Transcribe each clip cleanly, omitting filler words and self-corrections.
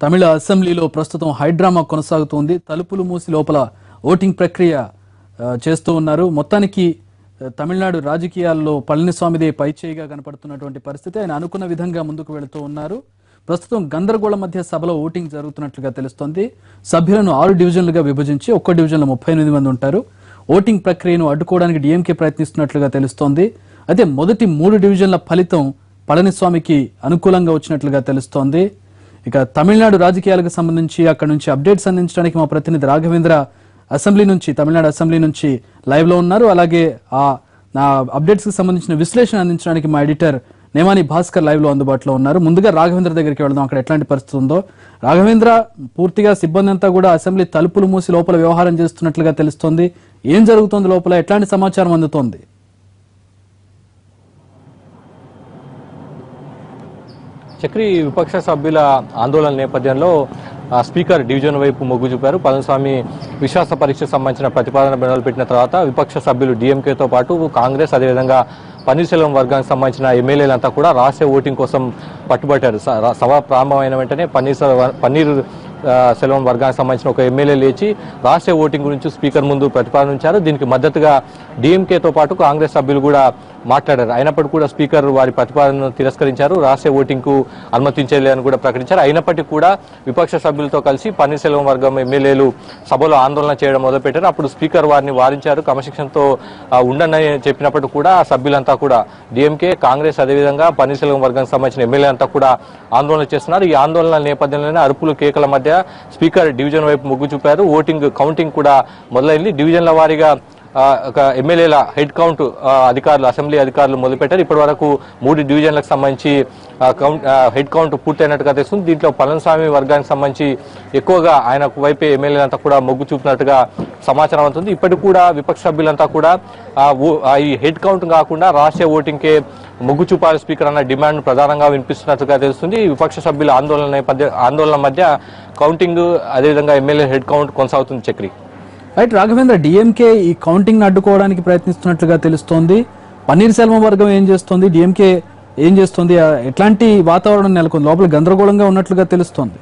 తమిళ అసెంబ్లీలో ప్రస్తుతం హైడ్రామా కొనసాగుతోంది. తలుపులు మూసి లోపల ఓటింగ్ ప్రక్రియ చేస్తూ ఉన్నారు. మొత్తానికి తమిళనాడు రాజకీయాల్లో పళనిస్వామిదే పైచేయిగా కనపడుతున్నటువంటి పరిస్థితి. ఆయన అనుకున్న విధంగా ముందుకు వెళుతూ ఉన్నారు. ప్రస్తుతం గందరగోళం మధ్య సభలో ఓటింగ్ జరుగుతున్నట్లుగా తెలుస్తోంది. సభ్యులను 6 డివిజన్లుగా విభజించి ఒక్క డివిజన్లో 38 మంది ఉంటారు. ఓటింగ్ ప్రక్రియను అడ్డుకోవడానికి డిఎంకే ప్రయత్నిస్తున్నట్లుగా తెలుస్తోంది. అయితే మొదటి 3 డివిజన్ల ఫలితం పళనిస్వామికి అనుకూలంగా వచ్చినట్లుగా తెలుస్తోంది. ఇక తమిళనాడు రాజకీయాలకు సంబంధించి అక్కడ నుంచి అప్డేట్స్ అందించడానికి మా ప్రతినిధి రాఘవేంద్ర తమిళనాడు అసెంబ్లీ నుంచి లైవ్ లో ఉన్నారు. అలాగే నా అప్డేట్స్ కి సంబంధించిన విశ్లేషణ అందించడానికి మా ఎడిటర్ నేమాని భాస్కర్ లైవ్ లో అందుబాటులో ఉన్నారు. ముందుగా రాఘవేంద్ర దగ్గరికి వెళదాం, అక్కడ ఎట్లాంటి పరిస్థితి ఉందో. రాఘవేంద్ర, పూర్తిగా సిబ్బంది అంతా కూడా అసెంబ్లీ తలుపులు మూసి లోపల వ్యవహారం చేస్తున్నట్లుగా తెలుస్తోంది. ఏం జరుగుతోంది లోపల, ఎట్లాంటి సమాచారం అందుతోంది? చక్రి, విపక్ష సభ్యుల ఆందోళన నేపథ్యంలో స్పీకర్ డివిజన్ వైపు మొగ్గు చూపారు. పళనిస్వామి విశ్వాస పరీక్షకు సంబంధించిన ప్రతిపాదన మొదలుపెట్టిన తర్వాత విపక్ష సభ్యులు డిఎంకేతో పాటు కాంగ్రెస్, అదేవిధంగా పన్నీర్సెల్వం వర్గానికి సంబంధించిన ఎమ్మెల్యేలంతా కూడా రహస్య ఓటింగ్ కోసం పట్టుబట్టారు. సభ ప్రారంభమైన వెంటనే పన్నీర్ సెల్వం వర్గానికి సంబంధించిన ఒక ఎమ్మెల్యే లేచి రహస్య ఓటింగ్ గురించి స్పీకర్ ముందు ప్రతిపాదన ఉంచారు. దీనికి మద్దతుగా డిఎంకేతో పాటు కాంగ్రెస్ సభ్యులు కూడా మాట్లాడారు. అయినప్పటికీ కూడా స్పీకర్ వారి ప్రతిపాదనను తిరస్కరించారు. రహస్య ఓటింగ్ కు అనుమతించలేదని కూడా ప్రకటించారు. అయినప్పటికీ కూడా విపక్ష సభ్యులతో కలిసి పన్నీర్సెల్వం వర్గం ఎమ్మెల్యేలు సభలో ఆందోళన చేయడం మొదలుపెట్టారు. అప్పుడు స్పీకర్ వారిని వారించారు. క్రమశిక్షణతో ఉండని చెప్పినప్పటికీ కూడా సభ్యులంతా కూడా డిఎంకే, కాంగ్రెస్, అదేవిధంగా పన్నీర్సెల్వం వర్గానికి సంబంధించిన ఎమ్మెల్యే అంతా కూడా ఆందోళన చేస్తున్నారు. ఈ ఆందోళన నేపథ్యంలోనే అరుపులు, కేకల మధ్య స్పీకర్ డివిజన్ వైపు మొగ్గు చూపారు. ఓటింగ్ కౌంటింగ్ కూడా మొదలైంది. డివిజన్ల వారీగా ఒక ఎమ్మెల్యేల హెడ్ కౌంట్ అధికారులు, అసెంబ్లీ అధికారులు మొదలుపెట్టారు. ఇప్పటి వరకు 3 డివిజన్లకు సంబంధించి హెడ్ కౌంట్ పూర్తయినట్టుగా తెలుస్తుంది. దీంట్లో పళనిస్వామి వర్గానికి సంబంధించి ఎక్కువగా ఆయన వైపే ఎమ్మెల్యేలంతా కూడా మొగ్గు చూపినట్టుగా సమాచారం అవుతుంది. ఇప్పటికి కూడా విపక్ష సభ్యులంతా కూడా ఈ హెడ్ కౌంట్ కాకుండా రహస్య ఓటింగ్కే మొగ్గు చూపాలి స్పీకర్ అన్న డిమాండ్ ప్రధానంగా వినిపిస్తున్నట్టుగా తెలుస్తుంది. విపక్ష సభ్యుల ఆందోళన మధ్య కౌంటింగ్, అదేవిధంగా ఎమ్మెల్యే హెడ్ కౌంట్ కొనసాగుతుంది. చక్రి, రైట్ రాఘవేంద్ర, డిఎంకే ఈ కౌంటింగ్ అడ్డుకోవడానికి ప్రయత్నిస్తున్నట్లుగా తెలుస్తోంది. పన్నీర్సెల్వం వర్గం ఏం చేస్తోంది, డిఎంకే ఏం చేస్తోంది, ఎట్లాంటి వాతావరణం నెలకొంది? లోపల గందరగోళంగా ఉన్నట్లుగా తెలుస్తోంది.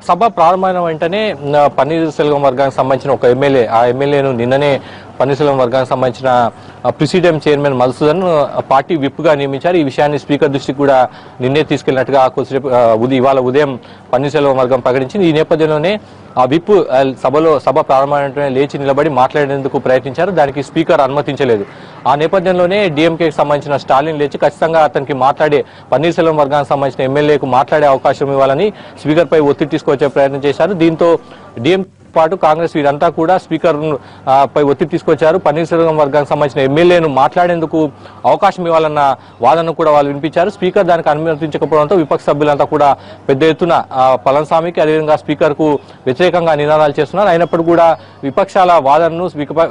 సభ ప్రారంభమైన వెంటనే పన్నీర్సెల్వం వర్గానికి సంబంధించిన ఒక ఎమ్మెల్యే, ఆ ఎమ్మెల్యేను నిన్ననే పన్నీర్సెల్వం వర్గానికి సంబంధించిన ప్రిసిడియం చైర్మన్ మధుసూదన్ పార్టీ విప్ గా నియమించారు. ఈ విషయాన్ని స్పీకర్ దృష్టికి కూడా నిన్నే తీసుకెళ్లినట్టుగా ఇవాళ ఉదయం పన్నీర్సెల్వం వర్గం ప్రకటించింది. ఈ నేపథ్యంలోనే ఆ విప్ సభ ప్రారంభమైన లేచి నిలబడి మాట్లాడేందుకు ప్రయత్నించారు. దానికి స్పీకర్ అనుమతించలేదు. ఆ నేపథ్యంలోనే డిఎంకేకి సంబంధించిన స్టాలిన్ లేచి ఖచ్చితంగా అతనికి పన్నీర్సెల్వం వర్గానికి సంబంధించిన ఎమ్మెల్యేకు మాట్లాడే అవకాశం ఇవ్వాలని స్పీకర్ పై ఒత్తిడి తీసుకొచ్చే ప్రయత్నం చేశారు. దీంతో డిఎం పాటు కాంగ్రెస్ వీరంతా కూడా స్పీకర్ పై ఒత్తిడి తీసుకొచ్చారు. పన్నీర్సెల్వం వర్గానికి సంబంధించిన ఎమ్మెల్యేను మాట్లాడేందుకు అవకాశం ఇవ్వాలన్న వాదనను కూడా వాళ్ళు వినిపించారు. స్పీకర్ దానికి అనుమతించకపోవడంతో విపక్ష సభ్యులంతా కూడా పెద్ద ఎత్తున పళనిస్వామికి, అదేవిధంగా స్పీకర్ కు వ్యతిరేకంగా నినాదాలు చేస్తున్నారు. అయినప్పటికీ కూడా విపక్షాల వాదనను,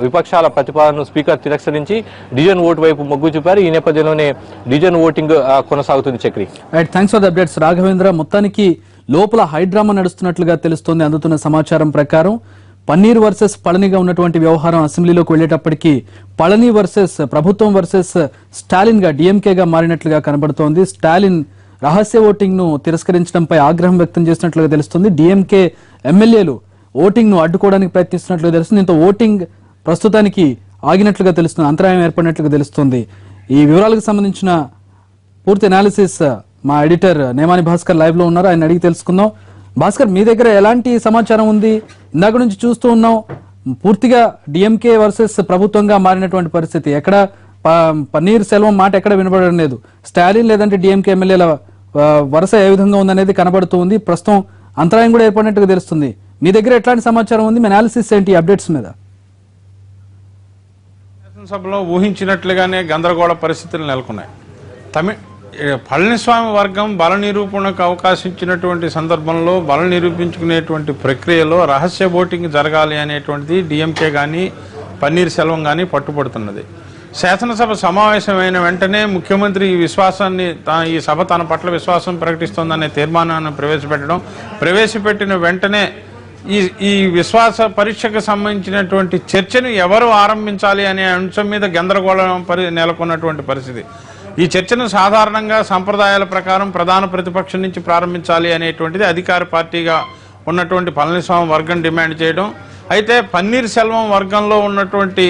విపక్షాల ప్రతిపాదనను స్పీకర్ తిరస్కరించి డివిజన్ ఓటు వైపు మొగ్గు చూపారు. ఈ నేపథ్యంలోనే డివిజన్ ఓటింగ్ కొనసాగుతుంది. Chakri, right, thanks for the updates Raghavendra. మొత్తానికి లోపల హైడ్రామా నడుస్తున్నట్లుగా తెలుస్తోంది. అందుతున్న సమాచారం ప్రకారం పన్నీర్ వర్సెస్ పళనిగా ఉన్నటువంటి వ్యవహారం అసెంబ్లీలోకి వెళ్లేటప్పటికీ పళని వర్సెస్ ప్రభుత్వం వర్సెస్ స్టాలిన్ గా, డిఎంకేగా మారినట్లుగా కనబడుతోంది. స్టాలిన్ రహస్య ఓటింగ్ ను తిరస్కరించడంపై ఆగ్రహం వ్యక్తం చేసినట్లుగా తెలుస్తుంది. డిఎంకే ఎమ్మెల్యేలు ఓటింగ్ ను అడ్డుకోవడానికి ప్రయత్నిస్తున్నట్లుగా తెలుస్తుంది. దీంతో ఓటింగ్ ప్రస్తుతానికి ఆగినట్లుగా తెలుస్తుంది, అంతరాయం ఏర్పడినట్లుగా తెలుస్తుంది. ఈ వివరాలకు సంబంధించిన పూర్తి అనాలిసిస్ మా ఎడిటర్ నేమాని భాస్కర్ లైవ్ లో ఉన్నారు, ఆయన అడిగి తెలుసుకుందాం. భాస్కర్, మీ దగ్గర ఎలాంటి సమాచారం ఉంది? ఇందాక నుంచి చూస్తూ ఉన్నాం, పూర్తిగా డిఎంకే వర్సెస్ ప్రభుత్వంగా మారినటువంటి పరిస్థితి. ఎక్కడ పన్నీర్సెల్వం మాట ఎక్కడ వినబడడం లేదు. స్టాలిన్ లేదంటే డిఎంకే ఎమ్మెల్యేల వరుస ఏ విధంగా ఉందనేది కనబడుతూ ఉంది. ప్రస్తుతం అంతరాయం కూడా ఏర్పడినట్టుగా తెలుస్తుంది. మీ దగ్గర ఎట్లాంటి సమాచారం ఉంది? మీ అనాలిసిస్ ఏంటి అప్డేట్స్ మీద? శాసనసభలో ఊహించినట్లుగానే గందరగోళ పరిస్థితులు నెలకొన్నాయి. పళనిస్వామి వర్గం బల నిరూపణకు అవకాశం ఇచ్చినటువంటి సందర్భంలో బల నిరూపించుకునేటువంటి ప్రక్రియలో రహస్య ఓటింగ్ జరగాలి అనేటువంటిది డిఎంకే కానీ పన్నీర్సెల్వం కానీ పట్టుబడుతున్నది. శాసనసభ సమావేశమైన వెంటనే ముఖ్యమంత్రి ఈ సభ తన పట్ల విశ్వాసం ప్రకటిస్తోందనే తీర్మానాన్ని ప్రవేశపెట్టిన వెంటనే ఈ విశ్వాస పరీక్షకు సంబంధించినటువంటి చర్చను ఎవరు ఆరంభించాలి అనే అంశం మీద గందరగోళం నెలకొన్నటువంటి పరిస్థితి. ఈ చర్చను సాధారణంగా సంప్రదాయాల ప్రకారం ప్రధాన ప్రతిపక్షం నుంచి ప్రారంభించాలి అనేటువంటిది అధికార పార్టీగా ఉన్నటువంటి పళనిస్వామి వర్గం డిమాండ్ చేయడం. అయితే పన్నీర్ సెల్వం వర్గంలో ఉన్నటువంటి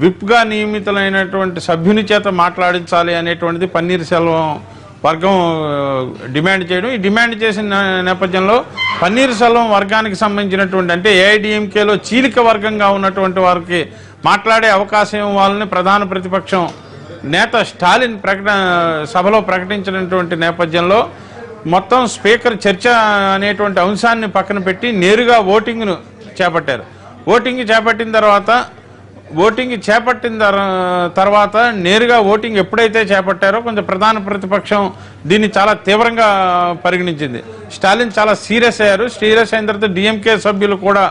విప్గా నియమితులైనటువంటి సభ్యుని చేత మాట్లాడించాలి అనేటువంటిది పన్నీర్ సెల్వం వర్గం డిమాండ్ చేయడం. ఈ డిమాండ్ చేసిన నేపథ్యంలో పన్నీర్ సెల్వం వర్గానికి సంబంధించినటువంటి అంటే ఏఐడిఎంకేలో చీలిక వర్గంగా ఉన్నటువంటి వారికి మాట్లాడే అవకాశం ఇవ్వాలని ప్రధాన ప్రతిపక్షం నేత స్టాలిన్ సభలో ప్రకటించినటువంటి నేపథ్యంలో మొత్తం స్పీకర్ చర్చ అనేటువంటి అంశాన్ని పక్కన పెట్టి నేరుగా ఓటింగ్ను చేపట్టారు. ఓటింగ్ చేపట్టిన తర్వాత నేరుగా ఓటింగ్ ఎప్పుడైతే చేపట్టారో కొంచెం ప్రధాన ప్రతిపక్షం దీన్ని చాలా తీవ్రంగా పరిగణించింది. స్టాలిన్ చాలా సీరియస్ అయ్యారు. సీరియస్ అయిన తర్వాత డిఎంకే సభ్యులు కూడా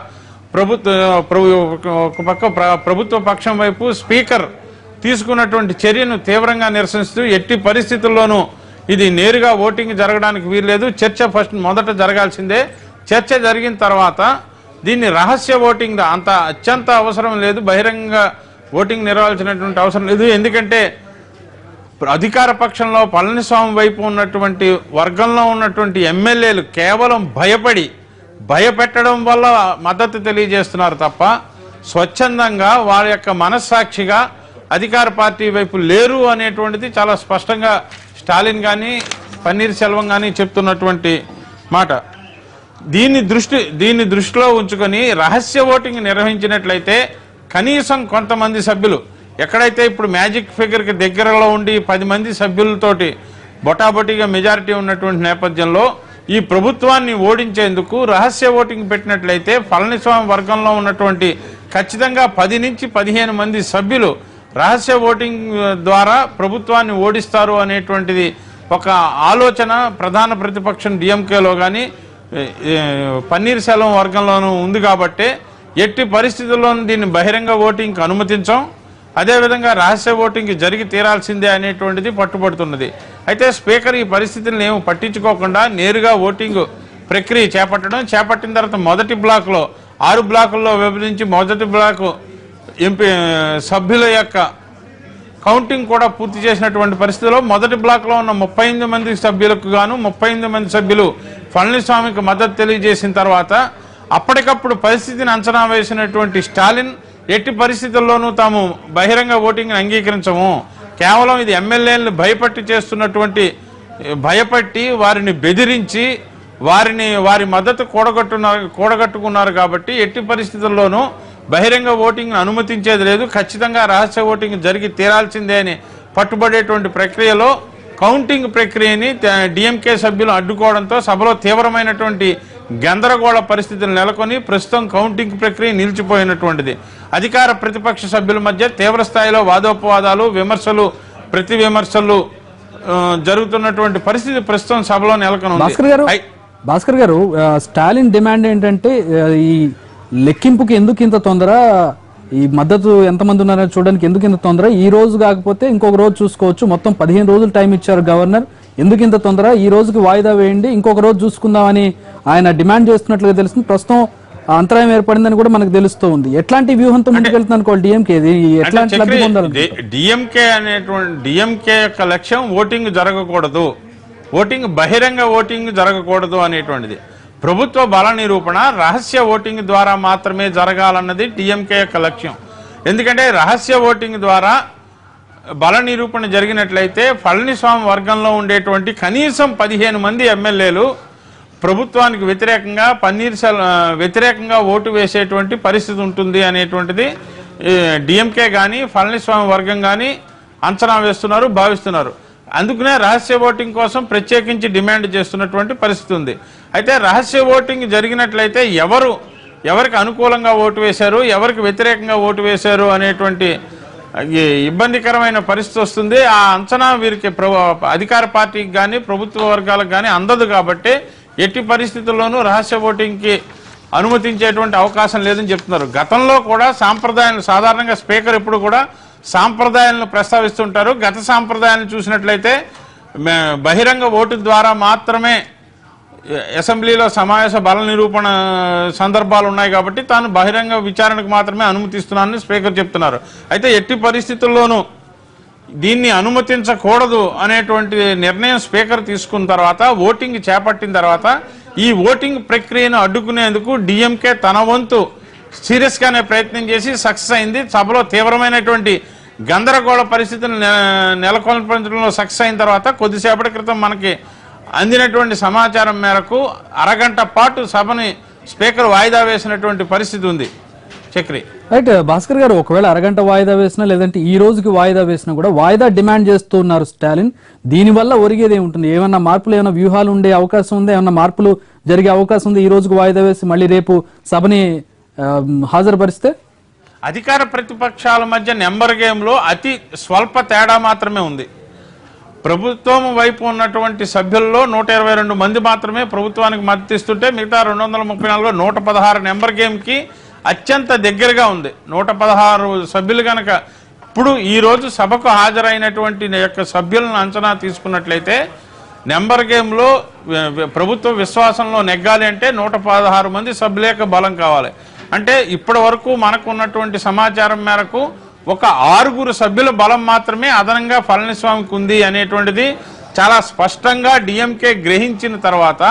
ప్రభుత్వ పక్షం వైపు స్పీకర్ తీసుకున్నటువంటి చర్యను తీవ్రంగా నిరసిస్తూ ఎట్టి పరిస్థితుల్లోనూ ఇది నేరుగా ఓటింగ్ జరగడానికి వీల్లేదు, చర్చ మొదట జరగాల్సిందే, చర్చ జరిగిన తర్వాత దీన్ని రహస్య ఓటింగ్ అంత అత్యంత అవసరం లేదు, బహిరంగ ఓటింగ్ నిర్వహించినటువంటి అవసరం లేదు. ఎందుకంటే అధికార పక్షంలో పళనిస్వామి వైపు ఉన్నటువంటి వర్గంలో ఉన్నటువంటి ఎమ్మెల్యేలు కేవలం భయపెట్టడం వల్ల మద్దతు తెలియజేస్తున్నారు తప్ప స్వచ్ఛందంగా వారి యొక్క మనస్సాక్షిగా అధికార పార్టీ వైపు లేరు అనేటువంటిది చాలా స్పష్టంగా స్టాలిన్ కానీ పన్నీర్ సెల్వం కానీ చెప్తున్నటువంటి మాట. దీన్ని దృష్టిలో ఉంచుకొని రహస్య ఓటింగ్ నిర్వహించినట్లయితే కనీసం కొంతమంది సభ్యులు ఎక్కడైతే ఇప్పుడు మ్యాజిక్ ఫిగర్కి దగ్గరలో ఉండి 10 మంది సభ్యులతోటి బొటాబొటీగా మెజారిటీ ఉన్నటువంటి నేపథ్యంలో ఈ ప్రభుత్వాన్ని ఓడించేందుకు రహస్య ఓటింగ్ పెట్టినట్లయితే పళనిస్వామి వర్గంలో ఉన్నటువంటి ఖచ్చితంగా 10 నుంచి 15 మంది సభ్యులు రహస్య ఓటింగ్ ద్వారా ప్రభుత్వాన్ని ఓడిస్తారు అనేటువంటిది ఒక ఆలోచన ప్రధాన ప్రతిపక్షం డిఎంకేలో కానీ పన్నీర్ సెల్వం వర్గంలోనూ ఉంది. కాబట్టి ఎట్టి పరిస్థితుల్లోనూ దీన్ని బహిరంగ ఓటింగ్కి అనుమతించాం, అదేవిధంగా రహస్య ఓటింగ్ జరిగి తీరాల్సిందే అనేటువంటిది పట్టుబడుతున్నది. అయితే స్పీకర్ ఈ పరిస్థితులను ఏమి పట్టించుకోకుండా నేరుగా ఓటింగ్ ప్రక్రియ చేపట్టిన తర్వాత మొదటి బ్లాక్లో 6 బ్లాకుల్లో విభజించి మొదటి బ్లాకు ఎంపీ సభ్యుల యొక్క కౌంటింగ్ కూడా పూర్తి చేసినటువంటి పరిస్థితిలో మొదటి బ్లాక్లో ఉన్న 38 మంది సభ్యులకు గాను 38 మంది సభ్యులు పళనిస్వామికి మద్దతు తెలియజేసిన తర్వాత అప్పటికప్పుడు పరిస్థితిని అంచనా వేసినటువంటి స్టాలిన్ ఎట్టి పరిస్థితుల్లోనూ తాము బహిరంగ ఓటింగ్ని అంగీకరించము, కేవలం ఇది ఎమ్మెల్యేలను భయపట్టి వారిని బెదిరించి వారి మద్దతు కూడగట్టుకున్నారు కాబట్టి ఎట్టి పరిస్థితుల్లోనూ బహిరంగ ఓటింగ్ అనుమతించేది లేదు, ఖచ్చితంగా రహస్య ఓటింగ్ జరిగి తీరాల్సిందే అని పట్టుబడేటువంటి ప్రక్రియలో కౌంటింగ్ ప్రక్రియని డిఎంకే సభ్యులు అడ్డుకోవడంతో సభలో తీవ్రమైనటువంటి గందరగోళ పరిస్థితులు నెలకొని ప్రస్తుతం కౌంటింగ్ ప్రక్రియ నిలిచిపోయినటువంటిది. అధికార ప్రతిపక్ష సభ్యుల మధ్య తీవ్ర స్థాయిలో వాదోపవాదాలు, విమర్శలు, ప్రతి విమర్శలు జరుగుతున్నటువంటి పరిస్థితి ప్రస్తుతం సభలో నెలకొని. భాస్కర్ గారు, స్టాలిన్ డిమాండ్ ఏంటంటే ఈ లెక్కింపుకి ఎందుకు ఇంత తొందర, ఈ మద్దతు ఎంతమంది ఉన్నారని చూడడానికి ఎందుకు ఇంత తొందర, ఈ రోజు కాకపోతే ఇంకొక రోజు చూసుకోవచ్చు, మొత్తం 15 రోజులు టైం ఇచ్చారు గవర్నర్, ఎందుకు ఇంత తొందర, ఈ రోజుకి వాయిదా వేయండి, ఇంకొక రోజు చూసుకుందామని ఆయన డిమాండ్ చేస్తున్నట్లుగా తెలుస్తుంది. ప్రస్తుతం అంతరాయం ఏర్పడిందని కూడా మనకు తెలుస్తూ ఉంది. ఎట్లాంటి వ్యూహంతో ముందుకెళ్తున్నారు డిఎంకే? ఎట్లాంటి లబ్ధి పొందాలి? డిఎంకే యొక్క లక్ష్యం ఓటింగ్ జరగకూడదు, బహిరంగ ఓటింగ్ జరగకూడదు అనేటువంటిది. ప్రభుత్వ బల నిరూపణ రహస్య ఓటింగ్ ద్వారా మాత్రమే జరగాలన్నది డిఎంకే యొక్క లక్ష్యం. ఎందుకంటే రహస్య ఓటింగ్ ద్వారా బల నిరూపణ జరిగినట్లయితే పళనిస్వామి వర్గంలో ఉండేటువంటి కనీసం 15 మంది ఎమ్మెల్యేలు ప్రభుత్వానికి వ్యతిరేకంగా ఓటు వేసేటువంటి పరిస్థితి ఉంటుంది అనేటువంటిది డిఎంకే కానీ పళనిస్వామి వర్గం కానీ అంచనా వేస్తున్నారు, భావిస్తున్నారు. అందుకనే రహస్య ఓటింగ్ కోసం ప్రత్యేకించి డిమాండ్ చేస్తున్నటువంటి పరిస్థితి ఉంది. అయితే రహస్య ఓటింగ్ జరిగినట్లయితే ఎవరికి అనుకూలంగా ఓటు వేశారు, ఎవరికి వ్యతిరేకంగా ఓటు వేశారు అనేటువంటి ఇబ్బందికరమైన పరిస్థితి వస్తుంది. ఆ అంచనా వీరికి అధికార పార్టీకి కానీ ప్రభుత్వ వర్గాలకు కానీ అందదు. కాబట్టి ఎట్టి పరిస్థితుల్లోనూ రహస్య ఓటింగ్కి అనుమతించేటువంటి అవకాశం లేదని చెప్తున్నారు. గతంలో కూడా సాంప్రదాయాలు సాధారణంగా స్పీకర్ ఎప్పుడు కూడా సాంప్రదాయాలను ప్రస్తావిస్తుంటారు. గత సాంప్రదాయాలను చూసినట్లయితే బహిరంగ ఓటు ద్వారా మాత్రమే అసెంబ్లీలో సమావేశ బల నిరూపణ సందర్భాలు ఉన్నాయి కాబట్టి తాను బహిరంగ విచారణకు మాత్రమే అనుమతిస్తున్నానని స్పీకర్ చెప్తున్నారు. అయితే ఎట్టి పరిస్థితుల్లోనూ దీన్ని అనుమతించకూడదు అనేటువంటి నిర్ణయం స్పీకర్ తీసుకున్న తర్వాత ఓటింగ్ చేపట్టిన తర్వాత ఈ ఓటింగ్ ప్రక్రియను అడ్డుకునేందుకు డిఎంకే తన వంతు సీరియస్ గానే ప్రయత్నం చేసి సక్సెస్ అయింది. సభలో తీవ్రమైనటువంటి గందరగోళ పరిస్థితులు నెలకొల్పడంలో సక్సెస్ అయిన తర్వాత కొద్దిసేపటి క్రితం మనకి అందినటువంటి సమాచారం మేరకు అరగంట పాటు సభని స్పీకర్ వాయిదా వేసినటువంటి పరిస్థితి ఉంది. చక్రి రైట్ భాస్కర్ గారు, ఒకవేళ అరగంట వాయిదా వేసినా లేదంటే ఈ రోజుకి వాయిదా వేసినా కూడా వాయిదా డిమాండ్ చేస్తున్నారు స్టాలిన్. దీనివల్ల ఒరిగేది ఏముంటుంది? ఏమన్నా మార్పులు, ఏమైనా వ్యూహాలు ఉండే అవకాశం ఉందా? ఏమన్నా మార్పులు జరిగే అవకాశం ఉంది? ఈ రోజుకు వాయిదా వేసి మళ్ళీ రేపు సభని హాజరుపరిస్తే అధికార ప్రతిపక్షాల మధ్య నెంబర్ గేమ్లో అతి స్వల్ప తేడా మాత్రమే ఉంది. ప్రభుత్వం వైపు ఉన్నటువంటి సభ్యుల్లో 122 మంది మాత్రమే ప్రభుత్వానికి మద్దతు ఇస్తుంటే మిగతా 234లో 116 నెంబర్ గేమ్కి అత్యంత దగ్గరగా ఉంది. 116 సభ్యులు కనుక ఇప్పుడు ఈరోజు సభకు హాజరైనటువంటి యొక్క సభ్యులను అంచనా తీసుకున్నట్లయితే నెంబర్ గేమ్లో ప్రభుత్వ విశ్వాసంలో నెగ్గాలి అంటే 116 మంది సభ్యుల బలం కావాలి. అంటే ఇప్పటి వరకు మనకు ఉన్నటువంటి సమాచారం మేరకు ఒక 6 సభ్యుల బలం మాత్రమే అదనంగా పళనిస్వామికి ఉంది అనేటువంటిది చాలా స్పష్టంగా డిఎంకే గ్రహించిన తర్వాత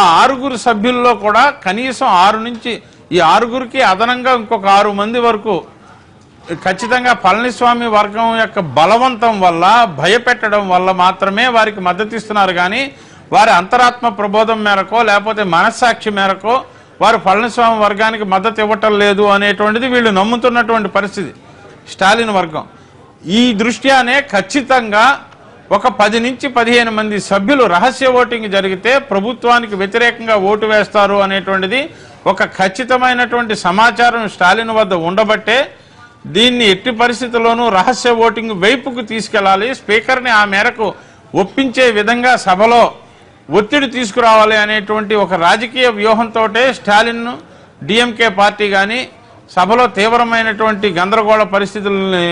ఆ 6 సభ్యుల్లో కూడా కనీసం 6 నుంచి ఈ 6కి అదనంగా ఇంకొక 6 మంది వరకు ఖచ్చితంగా పళనిస్వామి వర్గం యొక్క బలవంతం వల్ల భయపెట్టడం వల్ల మాత్రమే వారికి మద్దతు ఇస్తున్నారు. కానీ వారి అంతరాత్మ ప్రబోధం మేరకో లేకపోతే మనస్సాక్షి మేరకో వారు పళనిస్వామి వర్గానికి మద్దతు ఇవ్వటం లేదు అనేటువంటిది వీళ్ళు నమ్ముతున్నటువంటి పరిస్థితి స్టాలిన్ వర్గం. ఈ దృష్ట్యానే ఖచ్చితంగా ఒక 10 నుంచి 15 మంది సభ్యులు రహస్య ఓటింగ్ జరిగితే ప్రభుత్వానికి వ్యతిరేకంగా ఓటు వేస్తారు అనేటువంటిది ఒక ఖచ్చితమైనటువంటి సమాచారం స్టాలిన్ వద్ద ఉండబట్టే దీన్ని ఎట్టి పరిస్థితుల్లోనూ రహస్య ఓటింగ్ వైపుకు తీసుకెళ్లాలి, స్పీకర్ని ఆ మేరకు ఒప్పించే విధంగా సభలో ఒత్తిడి తీసుకురావాలి అనేటువంటి ఒక రాజకీయ వ్యూహంతో స్టాలిన్ డిఎంకే పార్టీ కానీ సభలో తీవ్రమైనటువంటి గందరగోళ పరిస్థితుల్ని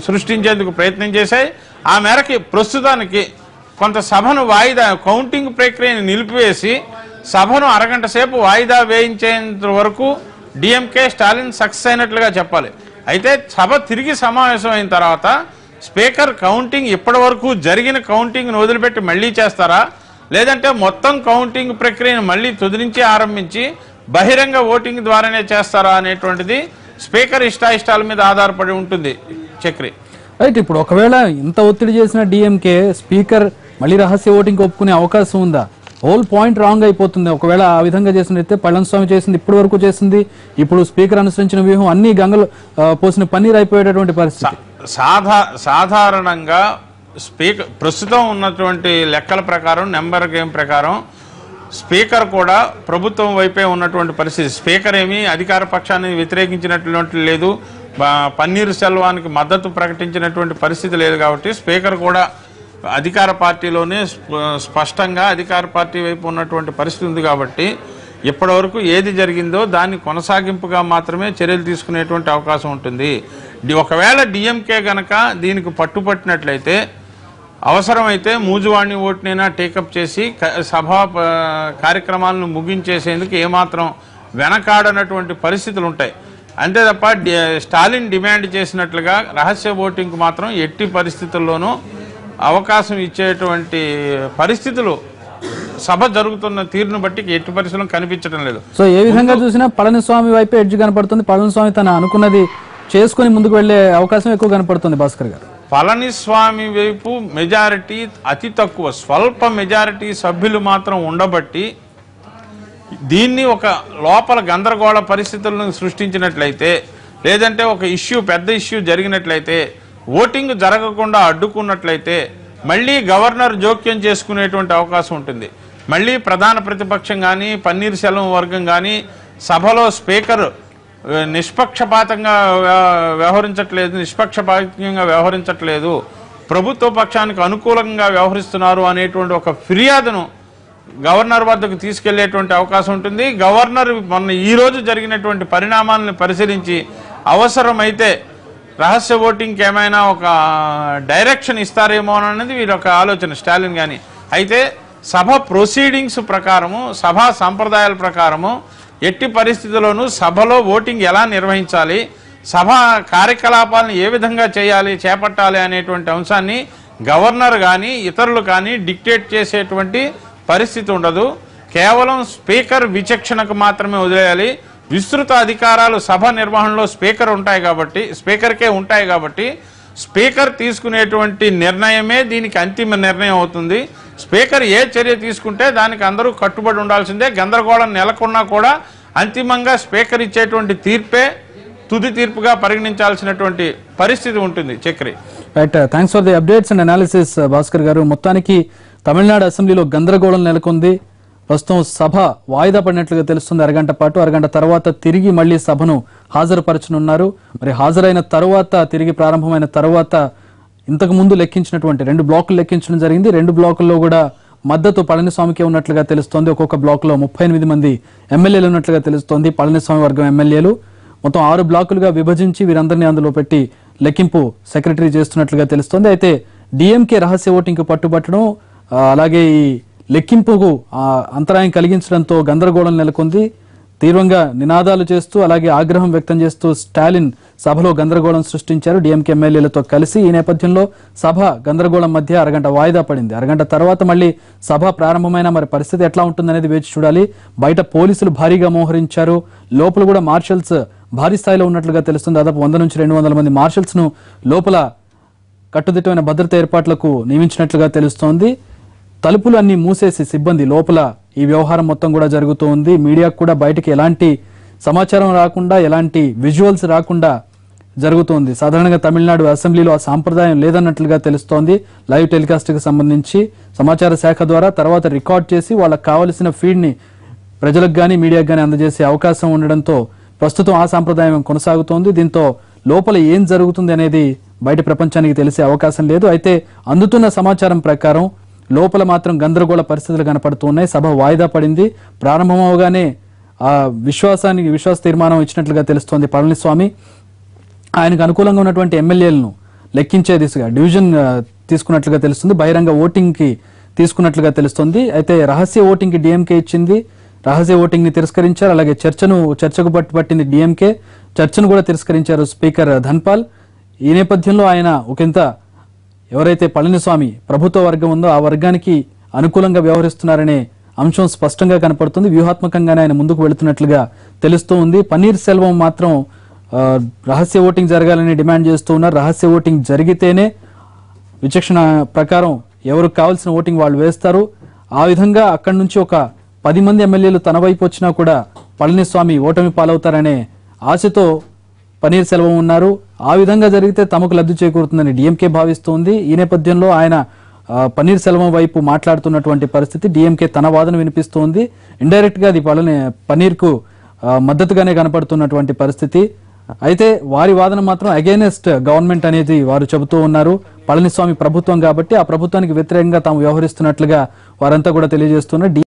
సృష్టించేందుకు ప్రయత్నం చేశాయి. ఆ మేరకు ప్రస్తుతానికి కొంత సభను వాయిదా కౌంటింగ్ ప్రక్రియను నిలిపివేసి సభను అరగంట సేపు వాయిదా వేయించేంత వరకు డిఎంకే స్టాలిన్ సక్సెస్ అయినట్లుగా చెప్పాలి. అయితే సభ తిరిగి సమావేశం అయిన తర్వాత స్పీకర్ కౌంటింగ్ ఇప్పటి వరకు జరిగిన కౌంటింగ్ను వదిలిపెట్టి మళ్లీ చేస్తారా, లేదంటే మొత్తం కౌంటింగ్ ప్రక్రియను మళ్లీ తుది నుంచి ఆరంభించి బహిరంగ ఓటింగ్ ద్వారానే చేస్తారా అనేటువంటిది స్పీకర్ ఇష్టాయిష్టాల మీద ఆధారపడి ఉంటుంది. చక్రి రైట్, ఇప్పుడు ఒకవేళ ఇంత ఒత్తిడి చేసిన డిఎంకే స్పీకర్ మళ్ళీ రహస్య ఓటింగ్ ఒప్పుకునే అవకాశం ఉందా? హోల్ పాయింట్ రాంగ్ అయిపోతుంది. ఒకవేళ ఆ విధంగా చేసినట్లయితే పళనిస్వామి చేసింది ఇప్పటి వరకు చేసింది, ఇప్పుడు స్పీకర్ అనుసరించిన వ్యూహం అన్ని గంగలు పోసిన పన్నీర్ అయిపోయేటటువంటి పరిస్థితి. సాధారణంగా స్పీకర్ ప్రస్తుతం ఉన్నటువంటి లెక్కల ప్రకారం నెంబర్ గేమ్ ప్రకారం స్పీకర్ కూడా ప్రభుత్వం వైపే ఉన్నటువంటి పరిస్థితి. స్పీకర్ ఏమీ అధికార పక్షాన్ని వ్యతిరేకించినటువంటి లేదు, పన్నీర్ సెల్వానికి మద్దతు ప్రకటించినటువంటి పరిస్థితి లేదు. కాబట్టి స్పీకర్ కూడా అధికార పార్టీలోనే స్పష్టంగా అధికార పార్టీ వైపు ఉన్నటువంటి పరిస్థితి ఉంది. కాబట్టి ఇప్పటి వరకు ఏది జరిగిందో దాన్ని కొనసాగింపుగా మాత్రమే చర్యలు తీసుకునేటువంటి అవకాశం ఉంటుంది. ఒకవేళ డిఎంకే గనక దీనికి పట్టుపట్టినట్లయితే అవసరమైతే మూజువాణి ఓటునైనా టేకప్ చేసి సభా కార్యక్రమాలను ముగించేసేందుకు ఏమాత్రం వెనకాడనటువంటి పరిస్థితులు ఉంటాయి. అంతే తప్ప స్టాలిన్ డిమాండ్ చేసినట్లుగా రహస్య ఓటింగ్కు మాత్రం ఎట్టి పరిస్థితుల్లోనూ అవకాశం ఇచ్చేటువంటి పరిస్థితులు సభ జరుగుతున్న తీరును బట్టి ఎట్టి పరిస్థితుల్లో కనిపించడం లేదు. సో ఏ విధంగా చూసినా పళనిస్వామి వైపే ఎడ్జ్ కనపడుతుంది. పళనిస్వామి తన అనుకున్నది చేసుకుని ముందుకు వెళ్లే అవకాశం ఎక్కువ కనపడుతుంది. భాస్కర్ గారు, పళనిస్వామి వైపు మెజారిటీ అతి తక్కువ, స్వల్ప మెజారిటీ సభ్యులు మాత్రం ఉండబట్టి దీన్ని ఒక లోపల గందరగోళ పరిస్థితులను సృష్టించినట్లయితే, లేదంటే ఒక పెద్ద ఇష్యూ జరిగినట్లయితే, ఓటింగ్ జరగకుండా అడ్డుకున్నట్లయితే మళ్ళీ గవర్నర్ జోక్యం చేసుకునేటువంటి అవకాశం ఉంటుంది. మళ్ళీ ప్రధాన ప్రతిపక్షం కానీ పన్నీర్ సెల్వం వర్గం కానీ సభలో స్పీకర్ నిష్పక్షపాతంగా వ్యవహరించట్లేదు, ప్రభుత్వ పక్షానికి అనుకూలంగా వ్యవహరిస్తున్నారు అనేటువంటి ఒక ఫిర్యాదును గవర్నర్ వద్దకు తీసుకెళ్లేటువంటి అవకాశం ఉంటుంది. గవర్నర్ మొన్న ఈ రోజు జరిగినటువంటి పరిణామాలను పరిశీలించి అవసరమైతే రహస్య ఓటింగ్కి ఏమైనా ఒక డైరెక్షన్ ఇస్తారేమో అనేది వీరి ఒక ఆలోచన స్టాలిన్ కానీ. అయితే సభ ప్రొసీడింగ్స్ ప్రకారము, సభా సంప్రదాయాల ప్రకారము ఎట్టి పరిస్థితుల్లోనూ సభలో ఓటింగ్ ఎలా నిర్వహించాలి, సభ కార్యకలాపాలను ఏ విధంగా చేపట్టాలి అనేటువంటి అంశాన్ని గవర్నర్ కానీ ఇతరులు కానీ డిక్టేట్ చేసేటువంటి పరిస్థితి ఉండదు. కేవలం స్పీకర్ విచక్షణకు మాత్రమే వదిలేయాలి. విస్తృత అధికారాలు సభ నిర్వహణలో స్పీకర్కే ఉంటాయి కాబట్టి స్పీకర్ తీసుకునేటువంటి నిర్ణయమే దీనికి అంతిమ నిర్ణయం అవుతుంది. స్పీకర్ ఏ చర్య తీసుకుంటే దానికి అందరూ కట్టుబడి ఉండాల్సిందే. గందరగోళం నెలకొన్నా కూడా అంతిమంగా స్పీకర్ ఇచ్చేటువంటి తీర్పే తుది తీర్పుగా పరిగణించాల్సినటువంటి పరిస్థితి ఉంటుంది. Chakri right, thanks for the updates and analysis Bhaskar గారు. మొత్తానికి తమిళనాడు అసెంబ్లీలో గందరగోళం నెలకొంది. ప్రస్తుతం సభ వాయిదా పడినట్లుగా తెలుస్తుంది. అరగంట పాటు, అరగంట తర్వాత తిరిగి మళ్లీ సభను హాజరుపరచనున్నారు. మరి హాజరైన తర్వాత తిరిగి ప్రారంభమైన తర్వాత ఇంతకు ముందు లెక్కించినటువంటి 2 బ్లాకులు లెక్కించడం జరిగింది. 2 బ్లాకుల్లో కూడా మద్దతు పళనిస్వామికే ఉన్నట్లుగా తెలుస్తోంది. ఒక్కొక్క బ్లాక్ లో 38 మంది ఎమ్మెల్యేలు ఉన్నట్లుగా తెలుస్తోంది. పళనిస్వామి వర్గం ఎమ్మెల్యేలు మొత్తం 6 బ్లాకులుగా విభజించి వీరందరినీ అందులో పెట్టి లెక్కింపు సెక్రటరీ చేస్తున్నట్లుగా తెలుస్తోంది. అయితే డిఎంకే రహస్య ఓటింగ్ పట్టుబట్టడం, అలాగే ఈ లెక్కింపుకు అంతరాయం కలిగించడంతో గందరగోళం నెలకొంది. తీవ్రంగా నినాదాలు చేస్తూ అలాగే ఆగ్రహం వ్యక్తం చేస్తూ స్టాలిన్ సభలో గందరగోళం సృష్టించారు డిఎంకే ఎమ్మెల్యేలతో కలిసి. ఈ నేపథ్యంలో సభ గందరగోళం మధ్య అరగంట వాయిదా పడింది. అరగంట తర్వాత మళ్ళీ సభ ప్రారంభమైన మరి పరిస్థితి ఎట్లా ఉంటుందనేది వేచి చూడాలి. బయట పోలీసులు భారీగా మోహరించారు. లోపల కూడా మార్షల్స్ భారీ స్థాయిలో ఉన్నట్లుగా తెలుస్తుంది. దాదాపు 100 నుంచి 200 మంది మార్షల్స్ ను లోపల కట్టుదిట్టమైన భద్రత ఏర్పాట్లకు నియమించినట్లుగా తెలుస్తోంది. తలుపులు అన్ని మూసేసి సిబ్బంది లోపల ఈ వ్యవహారం మొత్తం కూడా జరుగుతూ ఉంది. మీడియాకు కూడా బయటకి ఎలాంటి సమాచారం రాకుండా, ఎలాంటి విజువల్స్ రాకుండా జరుగుతోంది. సాధారణంగా తమిళనాడు అసెంబ్లీలో ఆ సాంప్రదాయం లేదన్నట్లుగా తెలుస్తోంది. లైవ్ టెలికాస్ట్ కి సంబంధించి సమాచార శాఖ ద్వారా తర్వాత రికార్డ్ చేసి వాళ్ళకి కావలసిన ఫీడ్ ని ప్రజలకు గానీ మీడియాకు గానీ అందజేసే అవకాశం ఉండడంతో ప్రస్తుతం ఆ సాంప్రదాయం కొనసాగుతోంది. దీంతో లోపల ఏం జరుగుతుంది అనేది బయట ప్రపంచానికి తెలిసే అవకాశం లేదు. అయితే అందుతున్న సమాచారం ప్రకారం లోపల మాత్రం గందరగోళ పరిస్థితులు కనపడుతున్నాయి. సభ వాయిదా పడింది. ప్రారంభమవగానే ఆ విశ్వాస తీర్మానం ఇచ్చినట్లుగా తెలుస్తోంది పళనిస్వామి. ఆయనకు అనుకూలంగా ఉన్నటువంటి ఎమ్మెల్యేలను లెక్కించే దిశగా డివిజన్ తీసుకున్నట్లుగా తెలుస్తుంది. బహిరంగ ఓటింగ్ కి తీసుకున్నట్లుగా తెలుస్తుంది. అయితే రహస్య ఓటింగ్ కి డిఎంకే ఇచ్చింది. రహస్య ఓటింగ్ ని తిరస్కరించారు. అలాగే చర్చకు పట్టింది డిఎంకే. చర్చను కూడా తిరస్కరించారు స్పీకర్ ధన్పాల్. ఈ నేపథ్యంలో ఆయన ఒకంత ఎవరైతే పళనిస్వామి ప్రభుత్వ వర్గం ఉందో ఆ వర్గానికి అనుకూలంగా వ్యవహరిస్తున్నారనే అంశం స్పష్టంగా కనపడుతుంది. వ్యూహాత్మకంగానే ఆయన ముందుకు వెళుతున్నట్లుగా తెలుస్తూ ఉంది. పన్నీర్ సెల్వం మాత్రం రహస్య ఓటింగ్ జరగాలని డిమాండ్ చేస్తూ ఉన్నారు. రహస్య ఓటింగ్ జరిగితేనే విచక్షణ ప్రకారం ఎవరికి కావాల్సిన ఓటింగ్ వాళ్ళు వేస్తారు. ఆ విధంగా అక్కడి నుంచి ఒక 10 మంది ఎమ్మెల్యేలు తన వైపు వచ్చినా కూడా పళనిస్వామి ఓటమి పాలవుతారనే ఆశతో పన్నీర్ సెల్వం ఉన్నారు. ఆ విధంగా జరిగితే తమకు లబ్ధి చేకూరుతుందని డిఎంకే భావిస్తోంది. ఈ నేపథ్యంలో ఆయన పన్నీర్ సెల్వం వైపు మాట్లాడుతున్నటువంటి పరిస్థితి. డిఎంకే తన వాదన వినిపిస్తోంది. ఇండైరెక్ట్ గా అది పన్నీర్ కు మద్దతుగానే కనపడుతున్నటువంటి పరిస్థితి. అయితే వారి వాదన మాత్రం అగైనెస్ట్ గవర్నమెంట్ అనేది వారు చెబుతూ ఉన్నారు. పళనిస్వామి ప్రభుత్వం కాబట్టి ఆ ప్రభుత్వానికి వ్యతిరేకంగా తాము వ్యవహరిస్తున్నట్లుగా వారంతా కూడా తెలియజేస్తున్నారు.